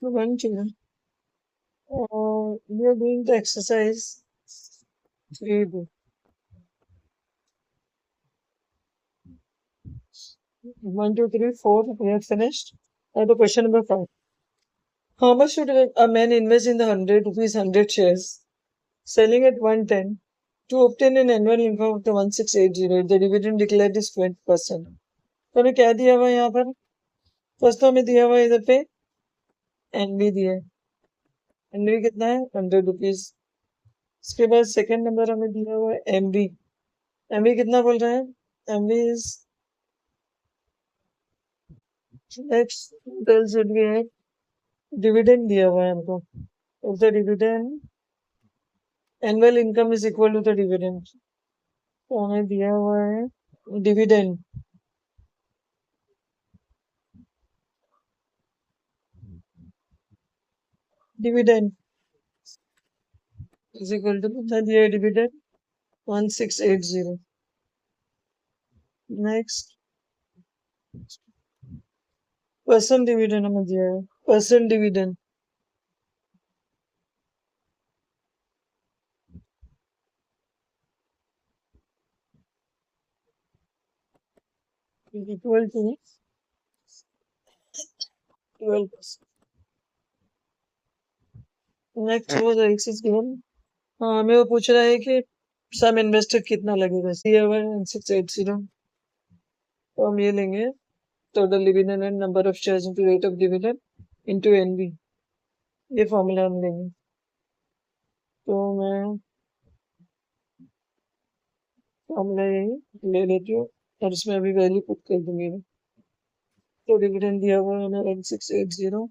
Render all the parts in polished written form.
One children. We are doing the exercise. We do. 1, 2, 3, 4. We have finished. Now the question number 5. How much should a man invest in the 100 rupees 100 shares, selling at 110 to obtain an annual income of the 1680? The dividend declared is 20%. तो हमें क्या दिया हुआ है यहाँ पर? First तो हमें दिया हुआ है इधर पे एनवी दिया है. एनवी कितना है? 100 रुपीज. इसके बाद सेकंड नंबर हमें दिया हुआ है एमवी. एमवी कितना बोल रहा है? एमवी इज नेक्स्ट डिविडेंड दिया हुआ है हमको. If the dividend annual income is equal to the dividend, तो हमें दिया हुआ है dividend. Dividend is equal to कितना दिया है डिविडेंड? 1680. नेक्स्ट परसेंट डिविडेंड हमें दिया है. Percent dividend is equal to 12%. Next वो एक्सिस गिवन. हाँ, हमें वो पूछ रहा है कि सम इन्वेस्टेड कितना लगेगा. दिया हुआ है 1680. तो हम ये लेंगे total dividend and number of shares into rate of dividend into NB. ये फॉर्मूला हम लेंगे. तो मैं फॉर्मूला यही ले लेती हूँ और इसमें अभी वैल्यू पुट कर दूंगी. तो डिविडेंड दिया हुआ है 1680.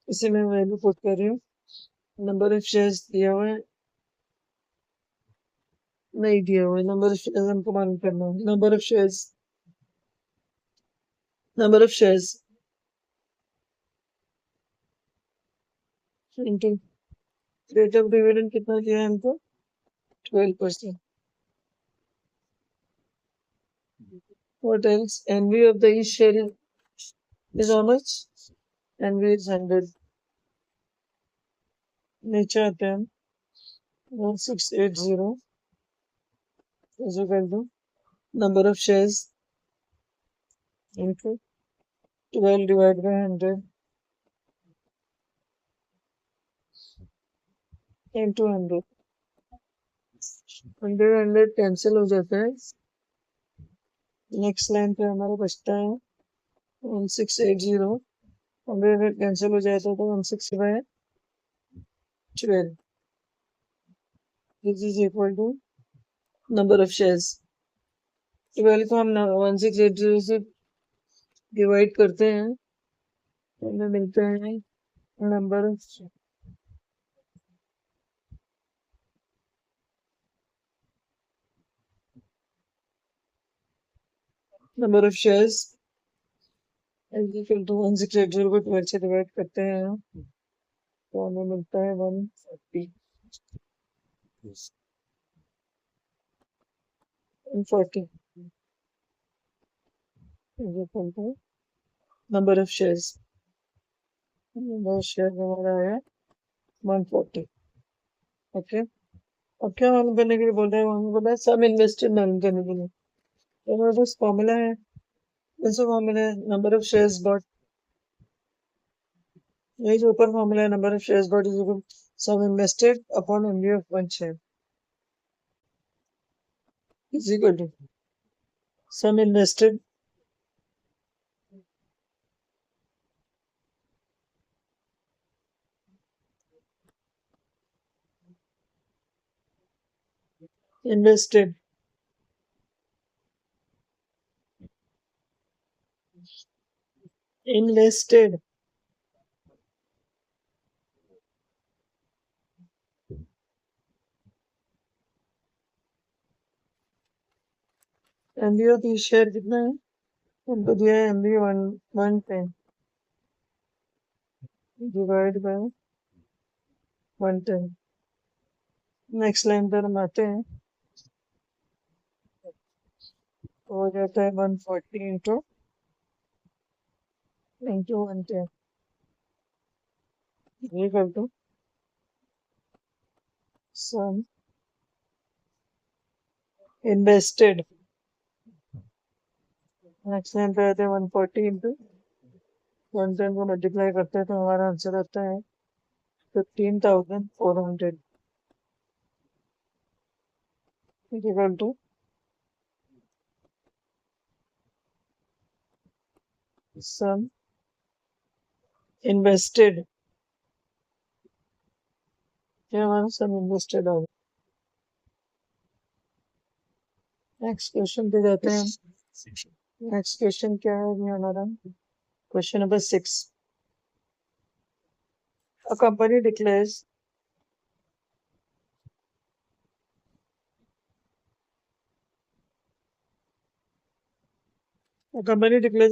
इसे मैं वैल्यू पुट कर रही हूँ. नंबर ऑफ शेयर्स दिया हुआ है, नहीं दिया हुआ है. नंबर ऑफ शेयर्स हमको मालूम करना है. Number of shares into rate of dividend कितना दिया है हमको? 12%. What else? NV of the each share is how much? NV is 100. नीचे आते हैं हम. 1680 is equal to number of shares into 12 divided by 100 into 100. 100 cancel हो जाता है. नेक्स्ट लाइन पे हमारा बचता है 1680. 100 कैंसिल हो जाता है तो 160 by 12. This is equal to number of shares. 12 को हम 1680 से डिवाइड करते हैं तो हमें मिलता है number of shares is equal to 1680 को 12 से डिवाइड करते हैं तो हमें मिलता है 140. 140 is equal to number of shares. Number of shares हमारा है 140. ओके. अब क्या मालूम करने के लिए बोल रहे हैं? हमने बोला सम इन्वेस्टेड मालूम करने के लिए. तो हमारे पास फॉर्मूला है. जैसे फॉर्मूला है नंबर ऑफ शेयर्स बॉट. यही जो ऊपर फॉर्मूला है number of shares bought is equal sum invested upon MV of one share is equal to sum invested invested invested MB of E share कितना है? हमको दिया है MB 110 divide by 110. Next line पर हम आते हैं. हो जाता है 140 into 110. equal to sum invested, maximum पे आते हैं 140 इंटू 110 को मल्टीप्लाई करते हैं तो हमारा आंसर आता है 15,400 इक्वल टू सम इन्वेस्टेड, क्या हमारा सम इन्वेस्टेड होगा। नेक्स्ट क्वेश्चन पे जाते हैं। नेक्स्ट क्वेश्चन क्या है ये हमारा question number 6। A company declares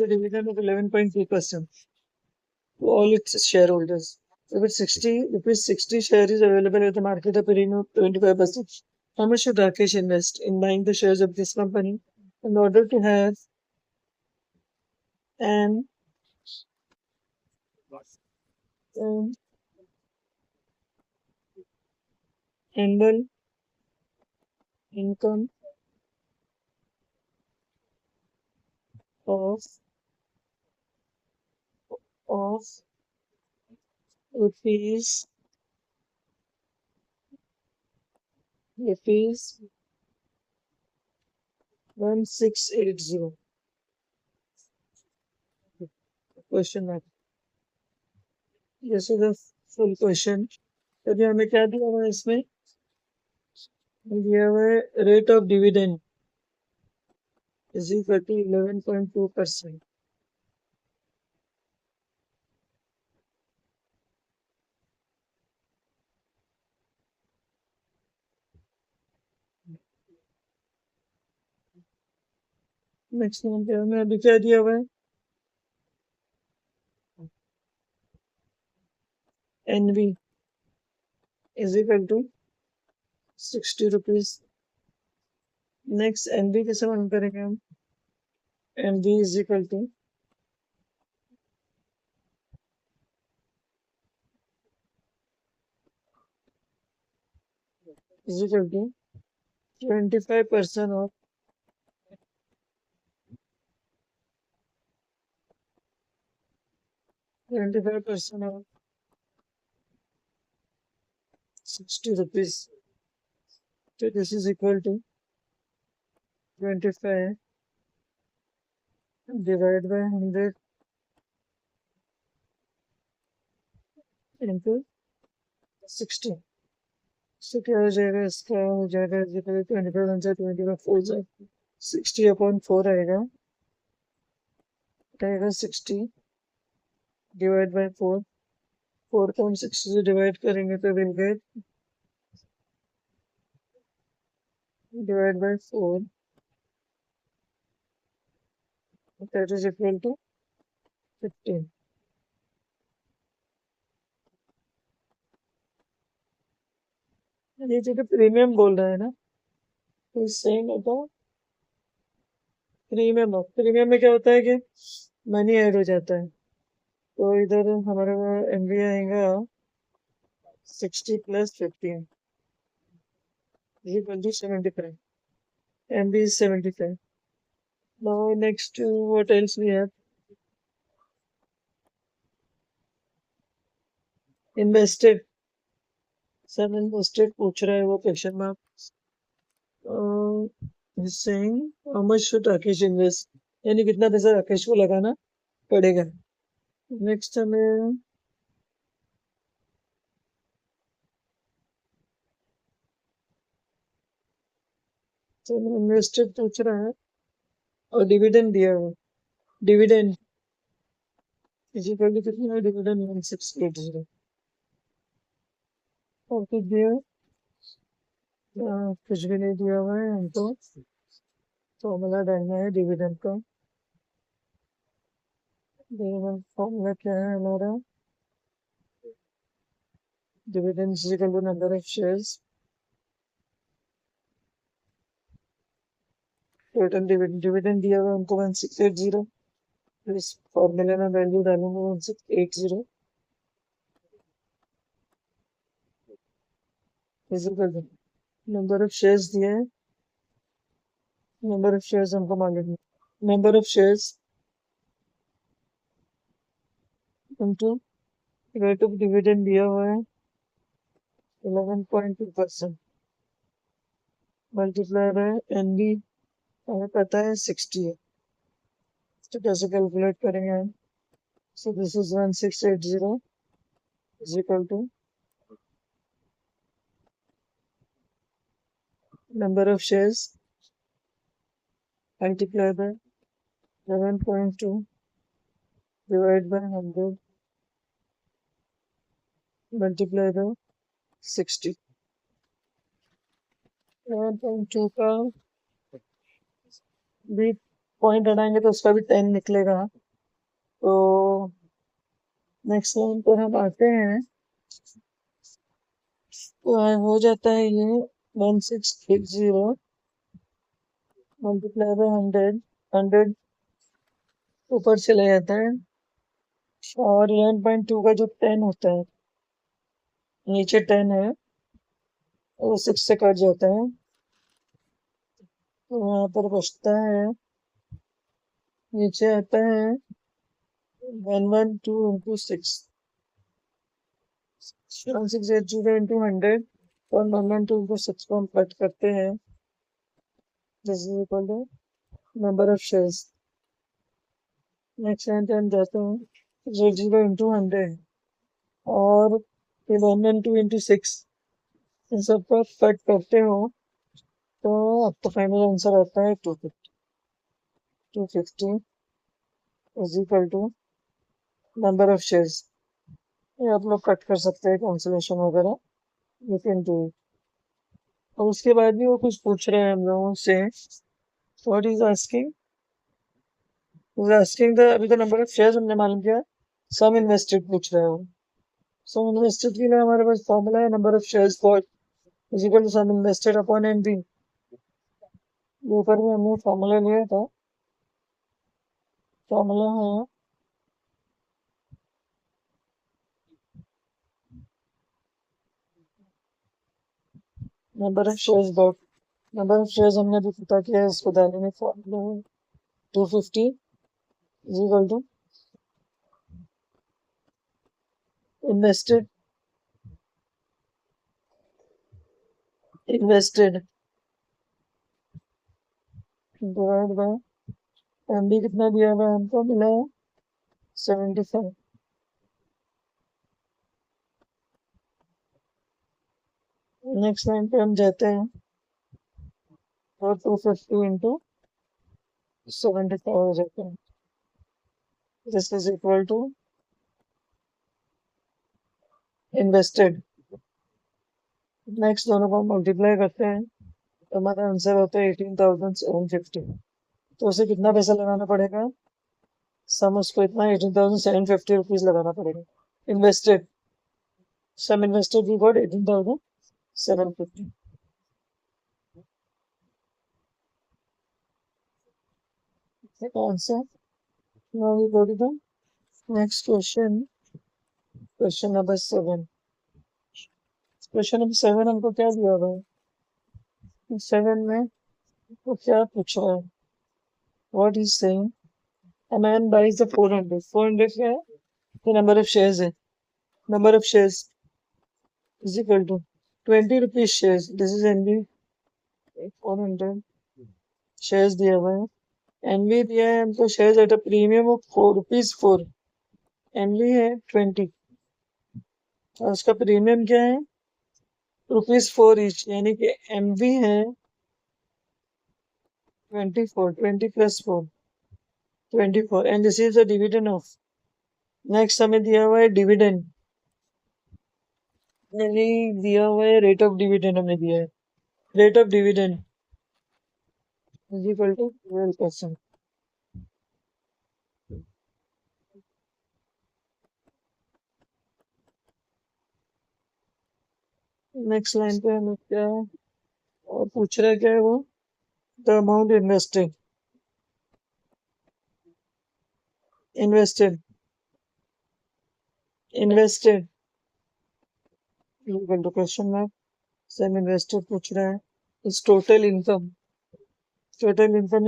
a dividend of 11.3% to all its shareholders. If it's 60 rupees 60 share is available at the market at a premium of 25%, how much should Rakesh invest in buying the shares of this company in order to have an um, annual income of of rupees rupees 1680? Question mark. This is the full question. तो अभी हमें क्या दिया हुआ है इसमें, दिया हुआ है rate of dividend is equal to 11.2%। Next number हमें अभी क्या दिया हुआ है, NV is equal to 60 rupees. Next NV कैसे वन करेंगे हम, NV is equal to is equal to 25% of 25% of 60 rupees. तो this is equal to 25 divide by 100 into 60। तो क्या हो जाएगा, इसका हो जाएगा 25 60 अपॉन 4 आएगा, आएगा 60 डिवाइड बाय 4। 4 को हम 60 से डिवाइड करेंगे तो will get divide by 4, that is equal to 15। ये जो प्रीमियम बोल रहा है ना, तो सेम होता है प्रीमियम। प्रीमियम में क्या होता है कि मनी ऐड हो जाता है, तो इधर हमारा एमवी आएगा 60 plus 15 equal to 75। MV is 75। Now next what else we have, invested. सब इन्वेस्टेड पूछ रहा है वो question mark. saying how much should Rakesh invest, यानी कितना पैसा राकेश को लगाना पड़ेगा। नेक्स्ट हमें इन्वेस्टेड पूछ रहा है और डिविडेंड दिया हुआ, डिविडेंड इसी पर भी कितना है, डिविडेंड 1680 और कुछ दिया कुछ भी नहीं दिया हुआ है हमको। फॉर्मूला डालना है डिविडेंड का। डिविडेंड फॉर्मूला क्या है हमारा, dividend is equal to number of shares, total dividend दिया हुआ हमको 1680। इस फॉर्मूले में वैल्यू डालूंगा 1680 is equal to number of shares दिए हैं, नंबर ऑफ शेयर्स हमको मालूम है, number of shares into rate of dividend दिया हुआ है 11.2%, मल्टीप्लाई बाय एनबी हमें पता है 60 है, तो कैसे कैलकुलेट करेंगे हम? So this is 1680 is equal to number of shares multiply by 11.2 divide by 100 multiply by 60। 11.2 का भी पॉइंट हटाएंगे तो उसका भी 10 निकलेगा। तो नेक्स्ट लाइन पर हम आते हैं, तो हो जाता है ये 1680 मल्टीप्लाई बाय 100, 100 ऊपर चले जाता है और 11.2 का जो 10 होता है नीचे 10 है वो 6 से कट जाता है, तो वहां पर बचता है, नीचे आता है 112 इंटू 6, 1680 इंटू 100 और 112 इंटू 6 को हम कट करते हैं, this is equal to number of shares. Next line पे हम जाते हैं 0 इंटू 100 और 112 इंटू 6 इन सब को कट करते हो तो आपका फाइनल आंसर आता है 250। 250 is equal to number of shares. ये आप लोग कट कर सकते हैं कैंसिलेशन वगैरह, यू कैन डू इट। और उसके बाद भी वो कुछ पूछ रहे हैं हम लोगों से, what is asking, is asking the, अभी तो नंबर ऑफ शेयर्स हमने मालूम किया, सम इन्वेस्टेड पूछ रहे हो। सम इन्वेस्टेड के लिए हमारे पास फॉर्मूला है number of shares for is equal to sum invested upon NB. ऊपर में हमने फॉर्मूला लिया था, फॉर्मूला है number of shares dot, number of shares हमने अभी पता किया है, इसको डालेंगे फॉर्मूला है 250 is equal to invested, invested divide by MB कितना दिया हुआ है हमको, मिला है 75। नेक्स्ट लाइन पे हम जाते हैं और 250 इंटू 75 हो जाता है, this is equal to invested. Next दोनों को मल्टीप्लाई करते हैं तो हमारा आंसर होता है 18,750। तो उसे कितना पैसा लगाना पड़ेगा, सम उसको इतना 18,750 रुपीज लगाना पड़ेगा। Invested, sum invested we got 18,750। Answer, now we go to the next question, question number 7। Question number 7 हमको क्या दिया हुआ है, 7 में वो क्या पूछ रहा है, what is saying, a man buys the 400, 400 क्या है, ये नंबर ऑफ शेयर्स है, number of shares is equal to 20 rupees shares, this is NB, 400 shares दिया हुआ है, एनबी दिया है हमको shares at a premium of 4 rupees 4, NB है 20 और उसका प्रीमियम क्या है रुपीज 4 ईच, यानी कि एमबी है 24, 20 plus 4 24 and this is the dividend of. Next हमें दिया हुआ है डिविडेंड, नहीं दिया हुआ है रेट ऑफ डिविडेंड, हमें दिया है rate of dividend is equal to 12%। Next line पे हमें क्या और पूछ रहा है, क्या है वो, the amount invested, invested, invested equal to question mark, same invested पूछ रहा है, इस टोटल इनकम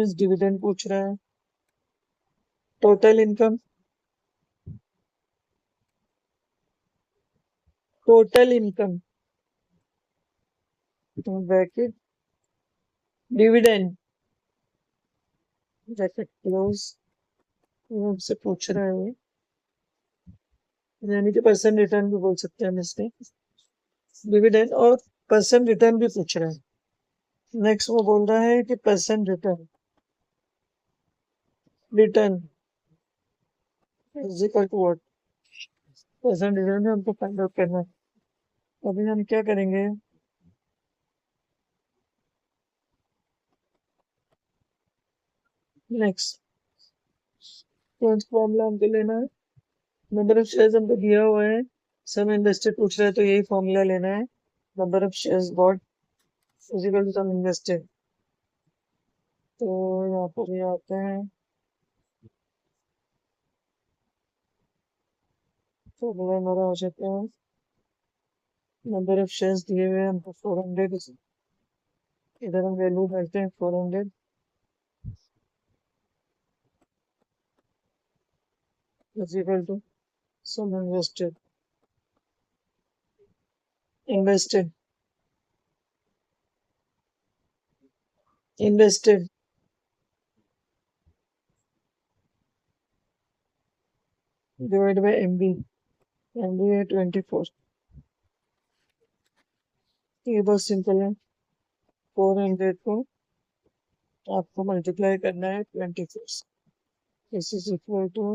इज डिविडेंड पूछ रहा है, total income bracket dividend bracket close, हमसे पूछ रहा है, यानी कि परसेंट रिटर्न भी बोल सकते हैं हम इसमें, डिविडेंड और परसेंट रिटर्न भी पूछ रहा है। नेक्स्ट वो बोल रहा है कि percent return is equal to what, percent return हमको फाइंड आउट करना है। अभी हम क्या करेंगे, नेक्स्ट फॉर्मूला हमको लेना है, नंबर ऑफ शेयर्स हमको दिया हुआ है, सम इन्वेस्टेड पूछ रहा है तो यही फॉर्मूला लेना है, number of shares bought is equal to sum invested. तो यहाँ पर ये आते हैं, फॉर्मूला हमारा हो जाता है, नंबर ऑफ शेयर्स दिए हुए हैं हमको 400, इधर हम वैल्यू डालते हैं 400 is equal to sum invested divided by MB है 24। ये बहुत सिंपल है, 400 को आपको मल्टीप्लाई करना है 24 से, this is equal to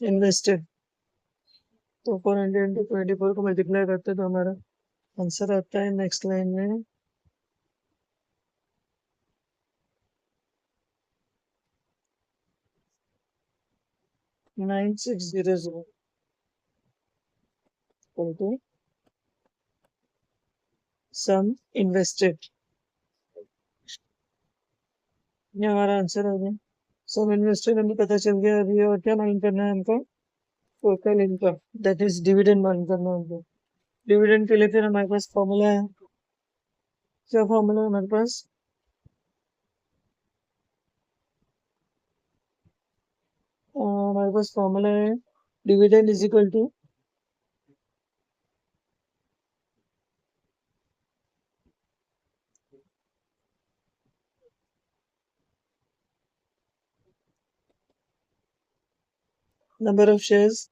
'invested'. तो 400 इंटू 24 को मल्टीप्लाई करते तो हमारा आंसर आता है नेक्स्ट लाइन में 9600 इक्वल टू सम इन्वेस्टेड। ये हमारा आंसर हो गया, सम इन्वेस्टेड हमें पता चल गया। अभी और क्या मालूम करना है हमको, total income that is dividend मालूम करना है हमको। डिविडेंड के लिए फिर हमारे पास फॉर्मूला है, क्या फॉर्मूला है हमारे पास, हमारे पास फॉर्मूला है dividend is equal to number of shares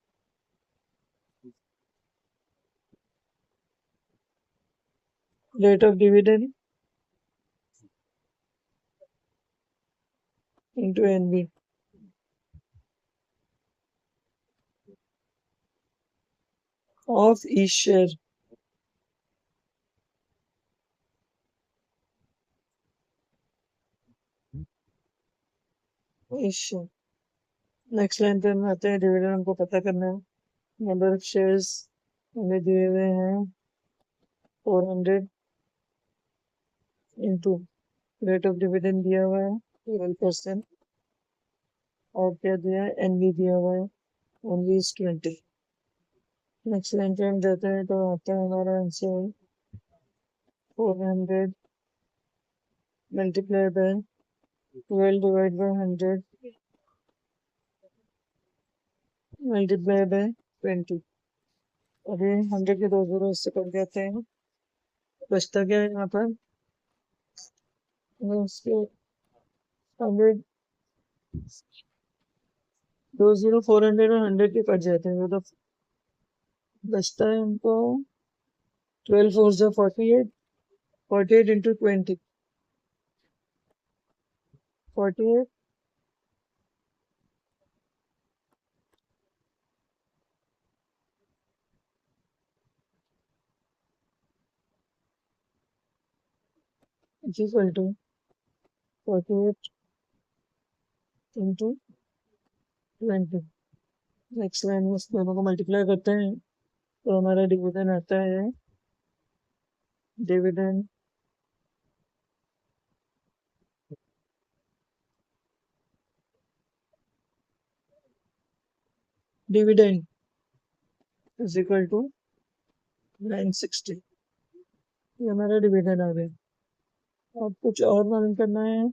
rate of dividend into NB of each share. Next line पे हम आते हैं, डिविडेंड हमको पता करना है, नंबर ऑफ शेयर्स हमें दिए हुए हैं 400 इंटू रेट ऑफ डिविडेंड दिया हुआ है 12%, और क्या दिया है, एनबी दिया हुआ है ओनली इज 20। नेक्स्ट लाइन पे हम जाते हैं तो आता है हमारा answer 400 multiply by 12 divide by 100 multiply bye 20। अभी 100 के दो जीरो इससे कट जाते हैं, बचता क्या है यहाँ पर, उसके 100 दो जीरो 400 और 100 के कट जाते हैं, तो बचता है हमको 12 फोर जो 48, 48 into 20, 48 is equal to 48 into 20। Next line में इस दोनों को मल्टीप्लाई करते हैं तो हमारा डिविडेंड आता है, dividend dividend is equal to 960। ये हमारा डिविडेंड आ गया। अब कुछ और मालूम करना है।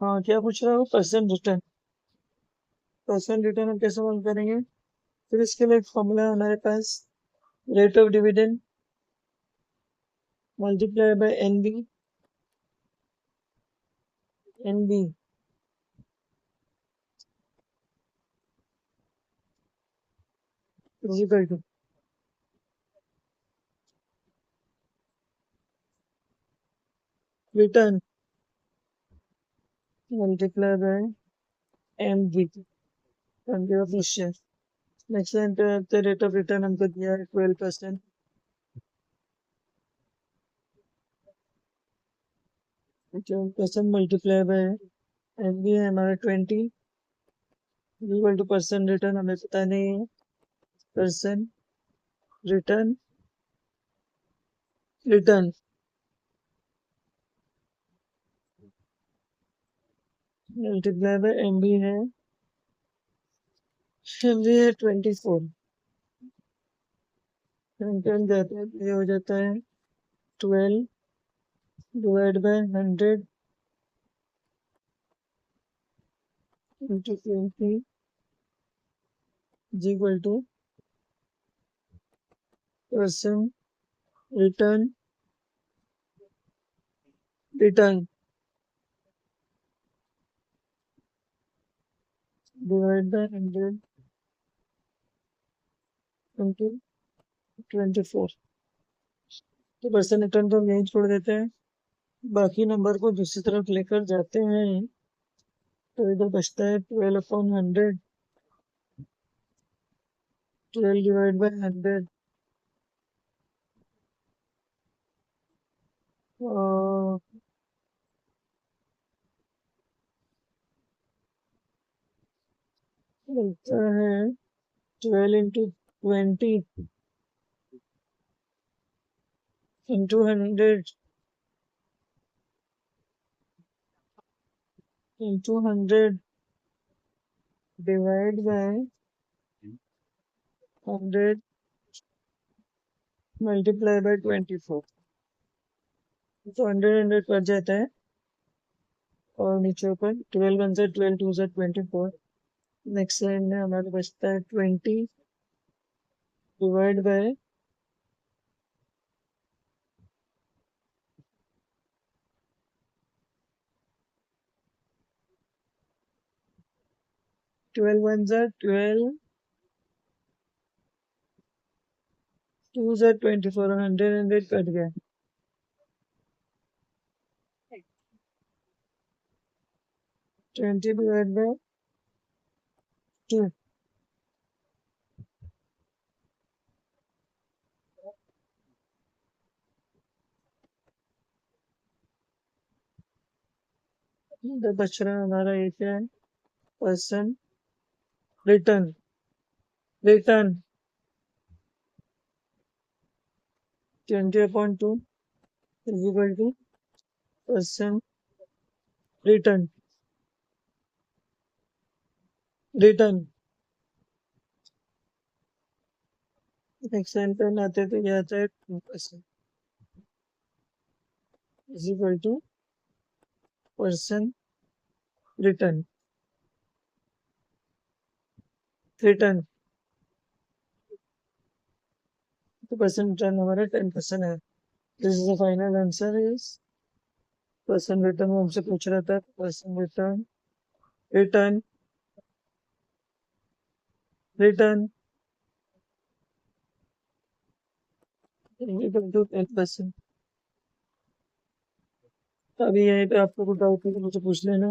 हाँ, क्या पूछ रहा हूँ? Percent return. परसेंट रिटर्न हम कैसे मालूम करेंगे? फिर इसके लिए एक फॉर्मूला है हमारे पास, rate of dividend multiply by NB is equal to return multiply by MB, number of share. Next rate of return हमको दिया है 12%। 12% मल्टीप्लाई बाय एमबी है हमारा 20 इक्वल टू परसेंट रिटर्न हमें पता नहीं है। Percent return return multiply by MB है 24। रिटर्न जाता है, ये हो जाता है 12 divide by 100 into 20 is equal to percent return return divide by 100 into 24। तो परसेंट रिटर्न को हम यहीं छोड़ देते हैं, बाकी नंबर को दूसरी तरफ लेकर जाते हैं। तो इधर बचता है 12/100, 12 डिवाइड बाय 100 और मिलता है 12 into 20 into 100 into 100 divide by 100 multiply bye 24। तो 100 कट जाता है और नीचे ऊपर 12 1 से 12 2 से 24। नेक्स्ट लाइन में हमारे बचता है 20 डिवाइड बाय 12 1 से 12 2 से 24 और 100 कट गया। 20 डिवाइड बाय 2 इधर बच रहा है हमारा ये क्या है? Percent return return 20/2 is equal to percent return return. Next line पे आते तो ये आता है 2% is equal to percent return return. तो परसेंट रिटर्न हमारा 10% है। This is the final answer is percent return. वो हमसे पूछ रहा था percent return return return equal to 10%। अभी यहीं पे आपको कोई डाउट है तो मुझे पूछ लेना।